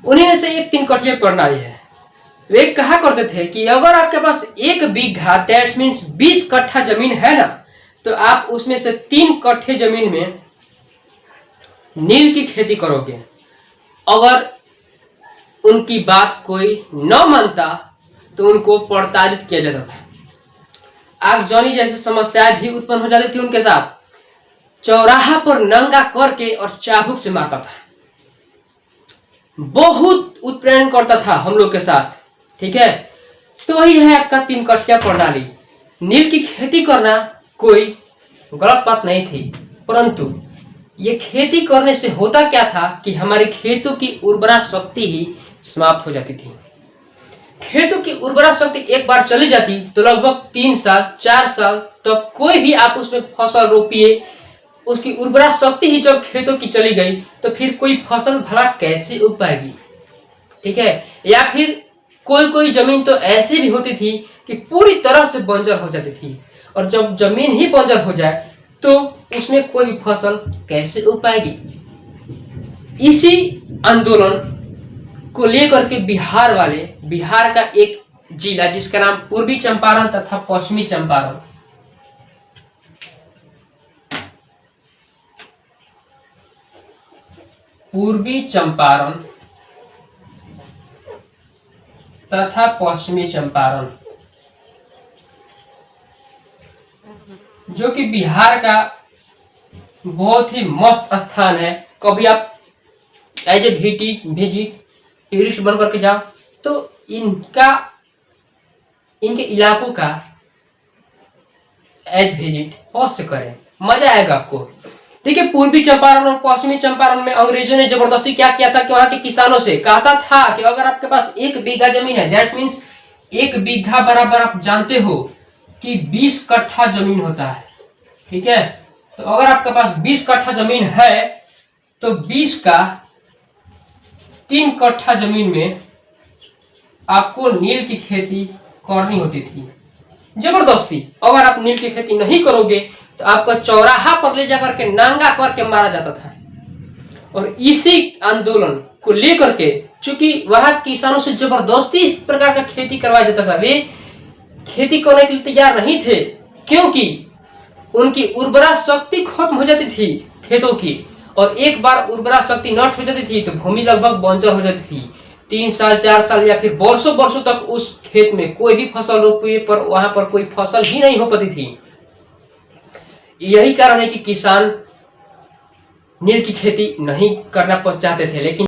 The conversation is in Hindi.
उन्हीं में से एक 3 कठिया प्रणाली है। वे कहा करते थे कि अगर आपके पास 1 बीघा दैट मीन्स 20 कट्ठा जमीन है ना, तो आप उसमें से 3 कट्ठे जमीन में नील की खेती करोगे। अगर उनकी बात कोई न मानता तो उनको प्रताड़ित किया जाता था। आगजनी जैसी समस्याएं भी उत्पन्न हो जाती थी उनके साथ। चौराहा पर नंगा करके और चाबुक से मारता था। बहुत उत्प्रेरण करता था हम लोग के साथ। ठीक है, तो वही है आपका 3 कठिया प्रणाली। नील की खेती करना कोई गलत बात नहीं थी, परंतु ये खेती करने से होता क्या था कि हमारी खेतों की उर्वरा शक्ति ही समाप्त हो जाती थी। खेतों की उर्वरा शक्ति एक बार चली जाती तो लगभग 3 साल 4 साल तक कोई भी आप उसमें फसल रोपिए, उसकी उर्वरा शक्ति ही जब खेतों की चली गई तो फिर कोई फसल भला कैसे उग पाएगी। ठीक है, या फिर कोई कोई जमीन तो ऐसी भी होती थी कि पूरी तरह से बंजर हो जाती थी, और जब जमीन ही बंजर हो जाए तो उसमें कोई भी फसल कैसे उग पाएगी। इसी आंदोलन को लेकर के बिहार का एक जिला जिसका नाम पूर्वी चंपारण तथा पश्चिमी चंपारण, पूर्वी चंपारण तथा पश्चिमी चंपारण, जो कि बिहार का बहुत ही मस्त स्थान है। कभी आप एज ए विजिट टूरिस्ट बन करके जाओ तो इनके इलाकों का एज विजिट अवश्य करें, मजा आएगा आपको। देखिए, पूर्वी चंपारण और पश्चिमी चंपारण में अंग्रेजों ने जबरदस्ती क्या किया था कि वहां के किसानों से कहता था कि अगर आपके पास 1 बीघा जमीन है, दैट मीन्स 1 बीघा बराबर आप जानते हो कि 20 कट्ठा जमीन होता है। ठीक है, तो अगर आपके पास 20 कट्ठा जमीन है तो 20 का 3 कट्ठा जमीन में आपको नील की खेती करनी होती थी जबरदस्ती। अगर आप नील की खेती नहीं करोगे तो आपका चौराहा पर ले जाकर के नांगा करके मारा जाता था। और इसी आंदोलन को लेकर के, चूंकि वहां किसानों से जबरदस्ती इस प्रकार का खेती करवाया जाता था, वे खेती करने के लिए तैयार नहीं थे क्योंकि उनकी उर्वरा शक्ति खत्म हो जाती थी खेतों की, और एक बार उर्वरा शक्ति नष्ट हो जाती थी तो भूमि लगभग बंजर हो जाती थी। 3 साल 4 साल या फिर वर्षों वर्षों तक उस खेत में कोई भी फसल रोपे पर वहां पर कोई फसल ही नहीं हो पाती थी। यही कारण है कि किसान नील की खेती नहीं करना चाहते थे, लेकिन